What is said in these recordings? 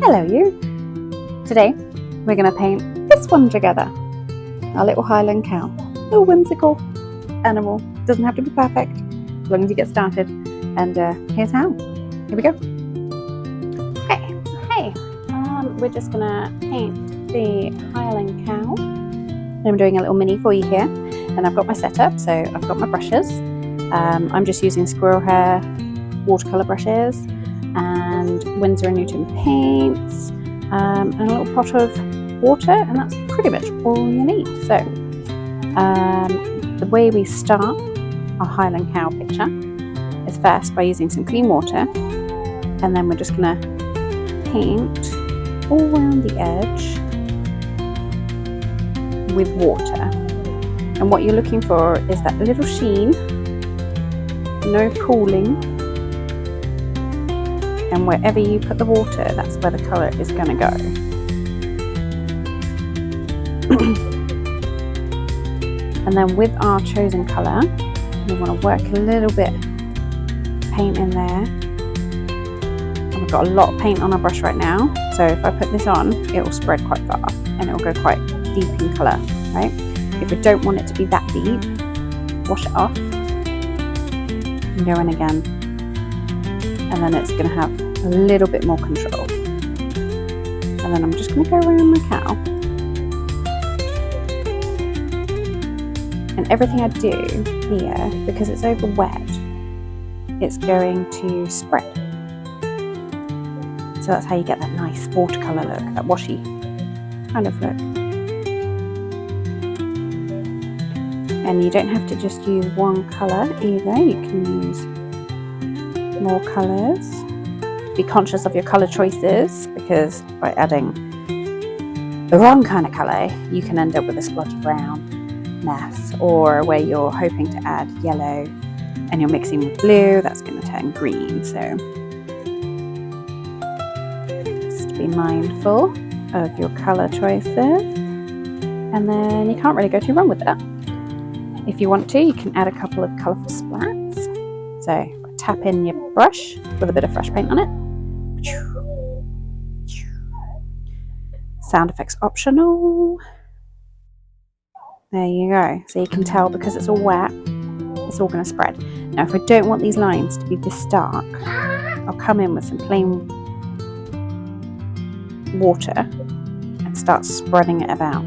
Hello you! Today we're going to paint this one together. Our little Highland cow. A whimsical animal. Doesn't have to be perfect as long as you get started. And here's how. Here we go. Okay, we're just going to paint the Highland cow. I'm doing a little mini for you here. And I've got my setup, so I've got my brushes. I'm just using squirrel hair watercolour brushes and Winsor & Newton paints and a little pot of water, and that's pretty much all you need. So the way we start our Highland cow picture is first by using some clean water, and then we're just going to paint all around the edge with water. And what you're looking for is that little sheen, no pooling, and wherever you put the water, that's where the colour is going to go. And then with our chosen colour, we want to work a little bit paint in there. And we've got a lot of paint on our brush right now, so if I put this on, it will spread quite far and it will go quite deep in colour, right? If we don't want it to be that deep, wash it off and go in again. And then it's going to have a little bit more control. And then I'm just going to go around my cow. And everything I do here, because it's over wet, it's going to spread. So that's how you get that nice watercolour look, that washy kind of look. And you don't have to just use one colour either, you can use more colours. Be conscious of your colour choices, because by adding the wrong kind of colour you can end up with a splotchy brown mess, or where you're hoping to add yellow and you're mixing with blue, that's going to turn green. So just be mindful of your colour choices, and then you can't really go too wrong with that. If you want to, you can add a couple of colourful splats. So tap in your brush with a bit of fresh paint on it. Sound effects optional. There you go. So you can tell, because it's all wet, it's all going to spread. Now if I don't want these lines to be this dark, I'll come in with some plain water and start spreading it about.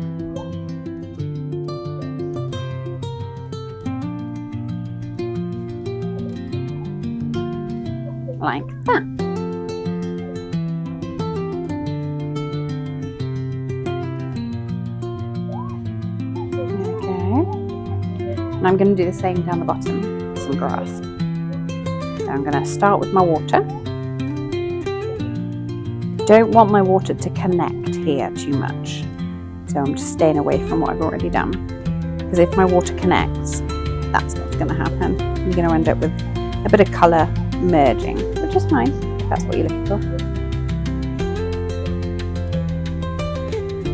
Like that. Okay. And I'm going to do the same down the bottom with some grass. So I'm going to start with my water. Don't want my water to connect here too much. So I'm just staying away from what I've already done. Because if my water connects, that's what's going to happen. You're going to end up with a bit of colour merging, which is nice if that's what you're looking for.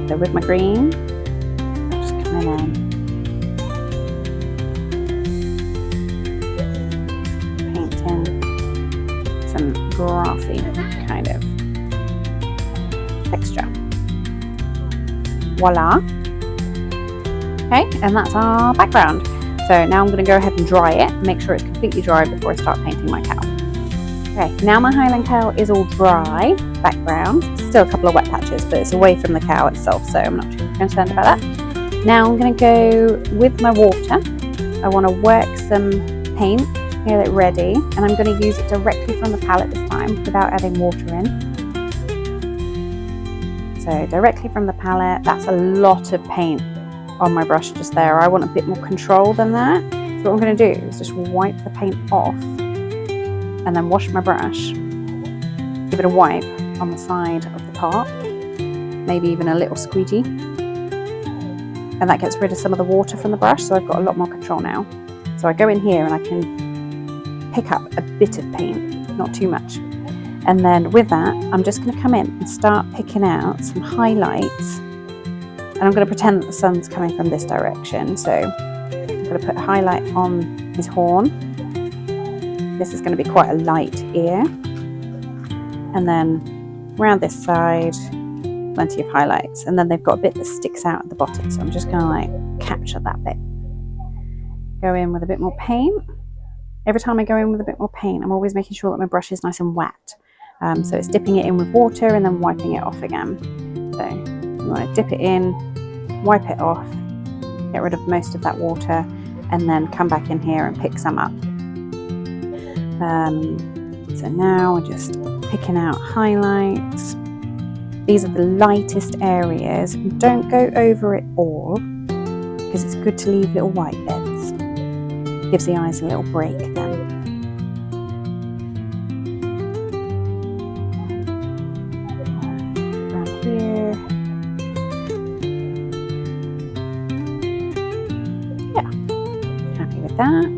So with my green, I'm just coming in, painting some grassy kind of texture. Voila! Okay, and that's our background. So now I'm going to go ahead and dry it, make sure it's completely dry before I start painting my cow. Okay, now my Highland cow is all dry, background, still a couple of wet patches, but it's away from the cow itself, so I'm not too concerned about that. Now I'm going to go with my water. I want to work some paint, get it ready, and I'm going to use it directly from the palette this time, without adding water in. So directly from the palette, that's a lot of paint on my brush just there. I want a bit more control than that. So what I'm going to do is just wipe the paint off and then wash my brush. Give it a wipe on the side of the pot, maybe even a little squeegee. And that gets rid of some of the water from the brush, so I've got a lot more control now. So I go in here and I can pick up a bit of paint, not too much. And then with that, I'm just going to come in and start picking out some highlights. And I'm going to pretend that the sun's coming from this direction. So I'm going to put a highlight on his horn. This is going to be quite a light ear. And then around this side, plenty of highlights, and then they've got a bit that sticks out at the bottom, so I'm just going to like capture that bit. Go in with a bit more paint. Every time I go in with a bit more paint, I'm always making sure that my brush is nice and wet. So it's dipping it in with water and then wiping it off again. So you want to dip it in, wipe it off, get rid of most of that water, and then come back in here and pick some up. So now we're just picking out highlights. These are the lightest areas. Don't go over it all, because it's good to leave little white bits. Gives the eyes a little break then. Around here. Yeah, happy with that.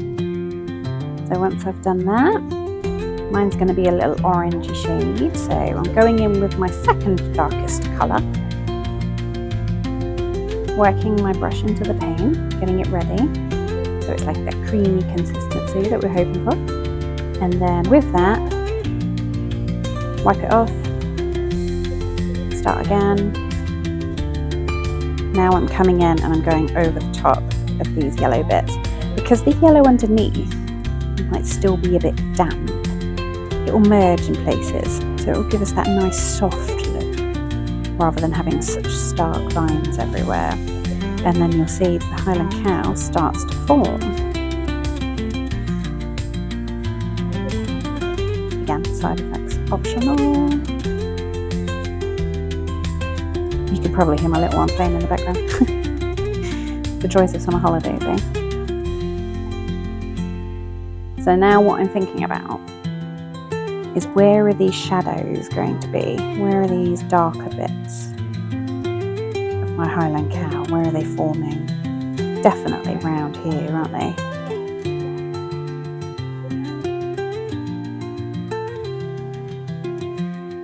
So once I've done that, mine's going to be a little orangey shade, so I'm going in with my second darkest colour, working my brush into the paint, getting it ready, so it's like that creamy consistency that we're hoping for. And then with that, wipe it off, start again. Now I'm coming in and I'm going over the top of these yellow bits, because the yellow underneath might still be a bit damp. It will merge in places, so it will give us that nice soft look rather than having such stark lines everywhere. And then you'll see the Highland cow starts to form. Again, side effects optional. You can probably hear my little one playing in the background. The joys of summer holidays, eh? So now what I'm thinking about is, where are these shadows going to be? Where are these darker bits of my Highland cow? Where are they forming? Definitely round here, aren't they?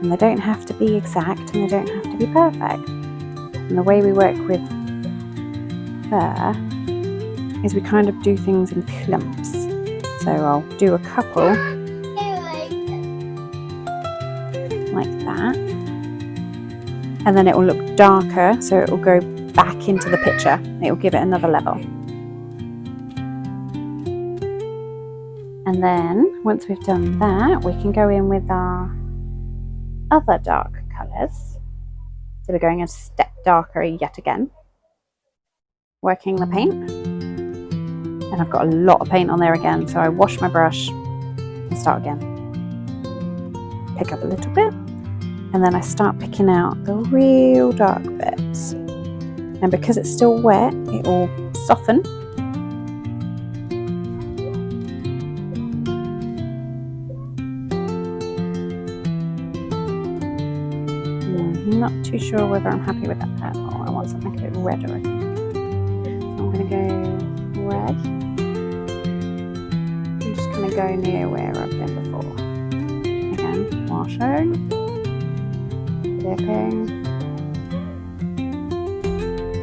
And they don't have to be exact, and they don't have to be perfect. And the way we work with fur is we kind of do things in clumps. So I'll do a couple like that, and then it will look darker, so it will go back into the picture. It will give it another level. And then once we've done that, we can go in with our other dark colours. So we're going a step darker yet again, working the paint. And I've got a lot of paint on there again, so I wash my brush and start again. Pick up a little bit, and then I start picking out the real dark bits. And because it's still wet, it will soften. I'm not too sure whether I'm happy with that purple. I want something a bit redder, I think. So I'm going to go red. I'm just going to go near where I've been before. Again, washing, dipping.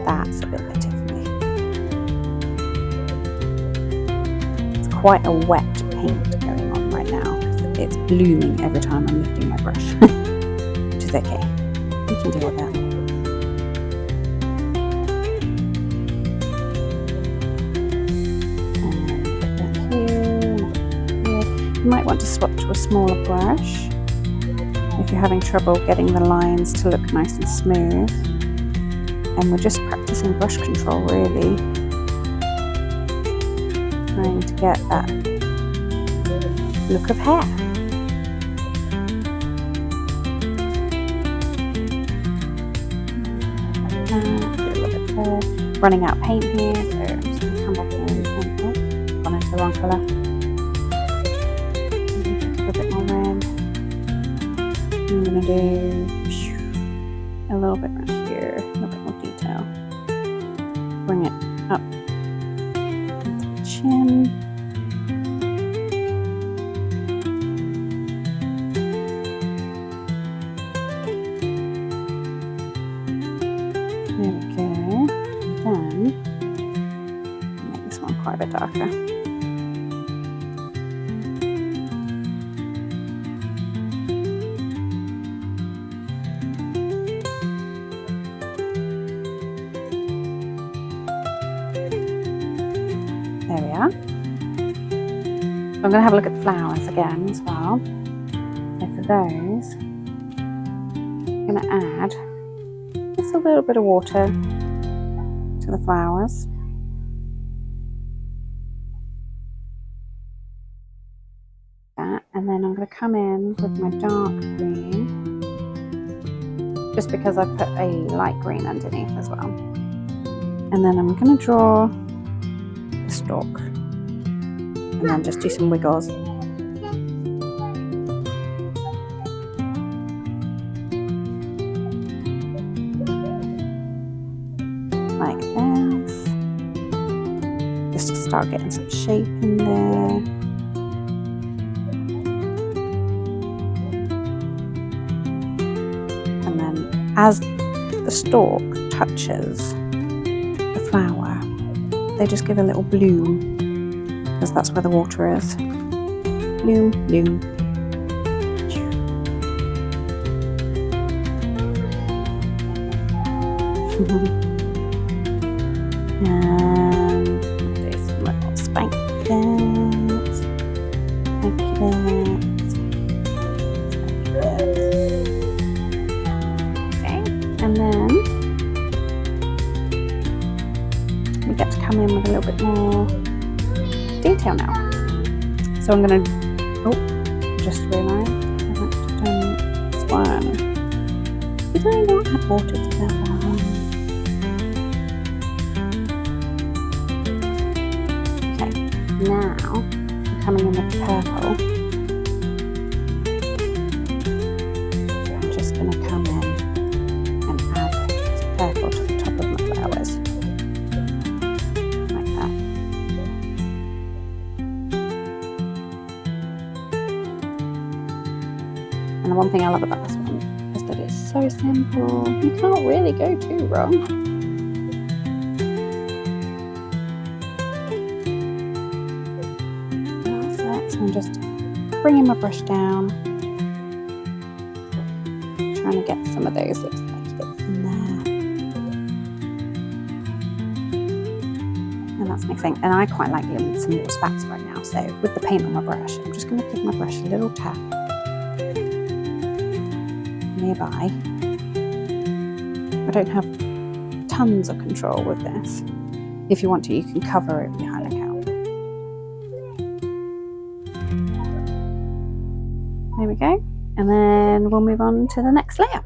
That's a bit better for me. It's quite a wet paint going on right now, because it's blooming every time I'm lifting my brush, which is okay. We can deal with that. You might want to swap to a smaller brush if you're having trouble getting the lines to look nice and smooth. And we're just practicing brush control, really. Trying to get that look of hair. Running out of paint here, so I'm just going to come back in and gone into the wrong colour. A bit more red. I'm going to do a little bit right here, a little bit more detail. Bring it up into the chin. There we go. Then make this one quite a bit darker. layer. So I'm going to have a look at the flowers again as well. So for those, I'm going to add just a little bit of water to the flowers. That, and then I'm going to come in with my dark green, just because I've put a light green underneath as well. And then I'm going to draw the stalk, and then just do some wiggles. Like this, just to start getting some shape in there. And then as the stalk touches the flower, they just give a little bloom, because that's where the water is. Bloom, bloom. And do some little spankers, okay, and then we get to come in with a little bit more detail now. So I'm going to, just realised I haven't done this one. Did I not add water to that one? Now I'm coming in with the purple. I'm just going to come in and add some purple to the top of my flowers, like that. And the one thing I love about this one is that it's so simple. You can't really go too wrong. So I'm just bringing my brush down, trying to get some of those looks like bits in there, and that's mixing. And I quite like giving some more spats right now. So with the paint on my brush, I'm just going to give my brush a little tap nearby. I don't have tons of control with this. If you want to, you can cover over your highlight. There we go, and then we'll move on to the next layer.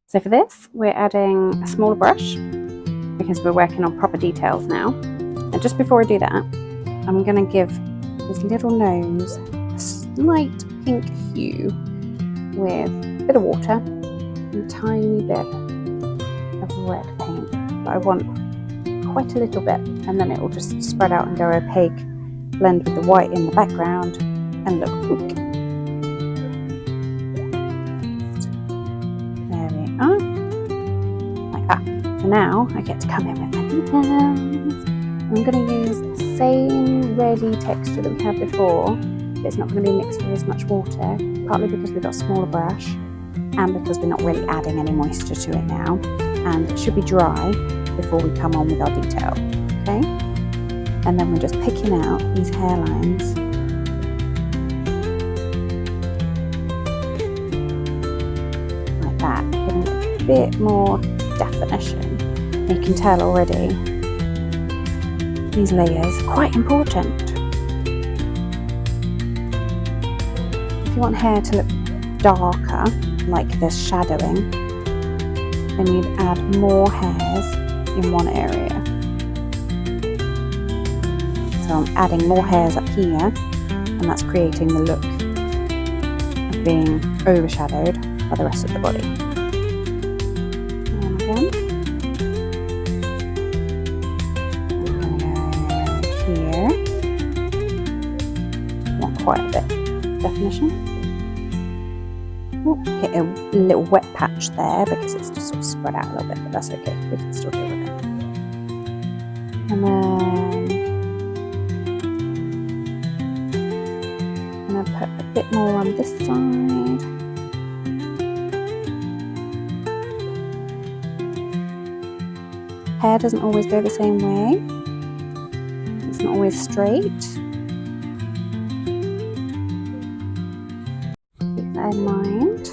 So for this, we're adding a smaller brush because we're working on proper details now. And just before I do that, I'm going to give his little nose a slight pink hue with a bit of water and a tiny bit of red paint. But I want quite a little bit, and then it will just spread out and go opaque, blend with the white in the background and look pink. There we are, like that. So now I get to come in with my details. I'm going to use the same ready texture that we had before, but it's not going to be mixed with as much water, partly because we've got a smaller brush and because we're not really adding any moisture to it now, and it should be dry before we come on with our detail, okay? And then we're just picking out these hairlines. Like that, giving it a bit more definition. And you can tell already these layers are quite important. If you want hair to look darker, like there's shadowing, then you'd add more hairs in one area. So I'm adding more hairs up here, and that's creating the look of being overshadowed by the rest of the body. And again, I'm going to go here. Want quite a bit of definition. Ooh, hit a little wet patch there because it's just sort of spread out a little bit, but that's okay. We can still deal with it. And then I'm going to put a bit more on this side. Hair doesn't always go the same way. always straight. Keep that in mind.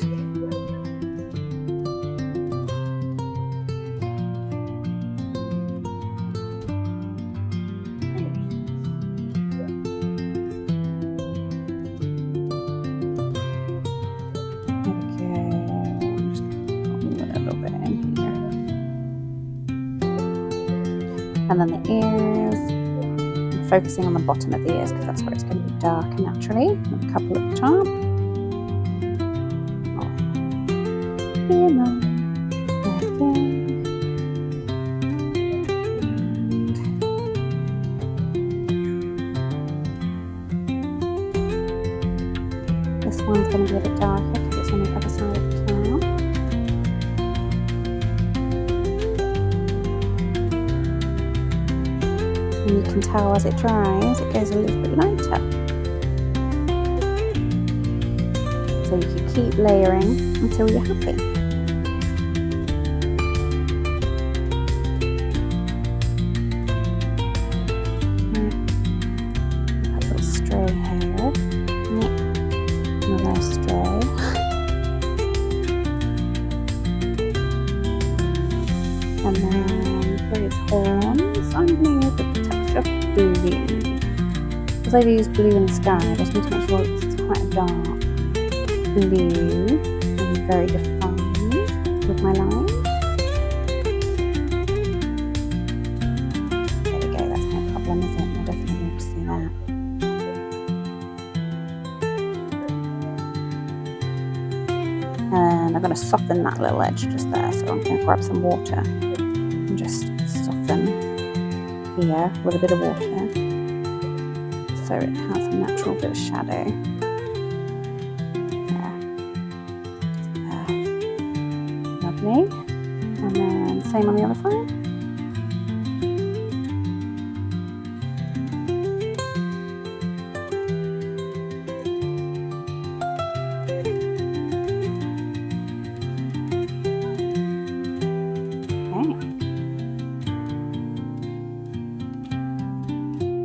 And then the ears, I'm focusing on the bottom of the ears because that's where it's going to be darker naturally. And a couple at the top. This one's going to be a bit darker because it's on the other side of the cloud. And you can tell as it dries, it goes a little bit lighter. So you can keep layering until you're happy. A little stray hair. Another stray. And then for his horns, I'm going to use a touch of blue. Because I've used blue in the sky, I just need to make sure it's quite a dark blue and very defined with my lines. There we go, that's no problem, is it? You'll definitely need to see that. And I'm going to soften that little edge just there, so I'm going to grab some water and just soften here with a bit of water so it has a natural bit of shadow. Lovely. And then same on the other side.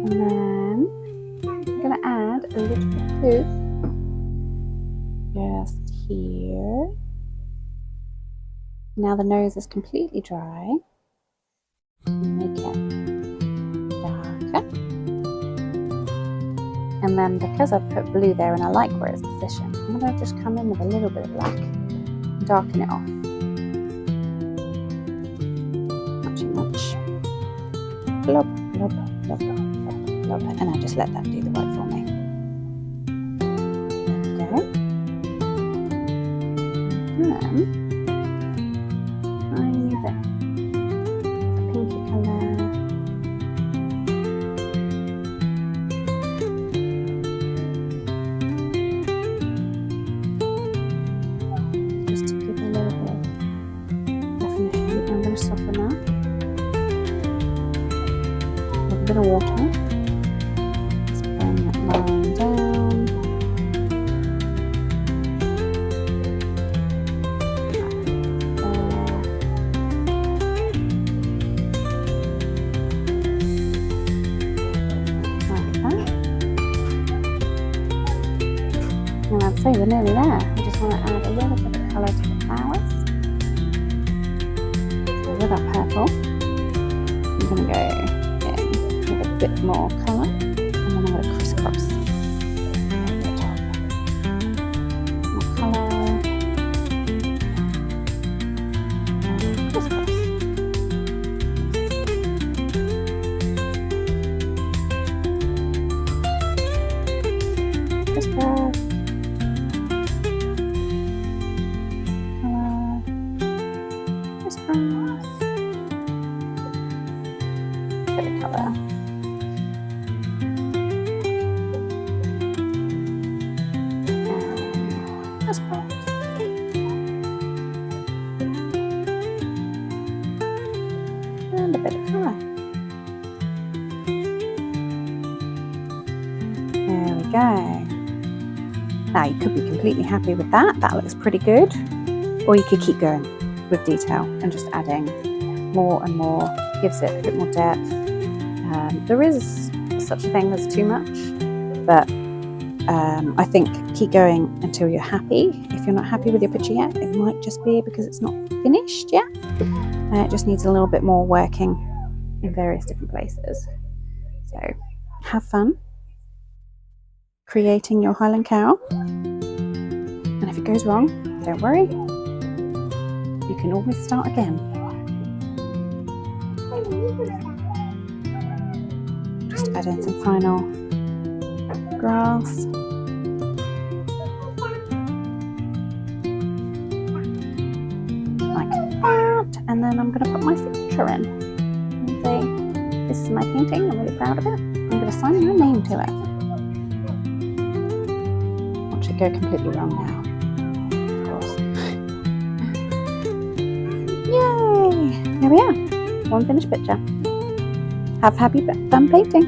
And then I'm going to add a little bit of food just here. Now the nose is completely dry. Make it darker. And then because I've put blue there and I like where it's positioned, I'm going to just come in with a little bit of black and darken it off. Not too much. Blob, blob, blob, blob. And I just let that do the work for me. There we go. And then tiny bit of a pinky colour. Just to give a little bit of definition. I'm going to soften that with a bit of water. Line down. Like that. And I'd say we're nearly there. I just want to add a little bit of colour to the flowers. So with our purple, I'm going to go in with a bit more colour. And then I'm going to crisscross over the top. More colour. And crisscross. Crisscross. Colour. Crisscross. Bit of colour. And a bit of colour. There we go. Now you could be completely happy with that. That looks pretty good. Or you could keep going with detail and just adding more and more. Gives it a bit more depth. There is such a thing as too much, but I think keep going until you're happy. If you're not happy with your picture yet, it might just be because it's not finished yet. It just needs a little bit more working in various different places. So have fun creating your Highland cow. And if it goes wrong, don't worry. You can always start again. Just add in some final grass. Like that. And then I'm going to put my signature in. And say, this is my painting, I'm really proud of it. I'm going to sign my name to it. Watch it go completely wrong now. Of course. Yay! There we are. One finished picture. Have happy fun painting.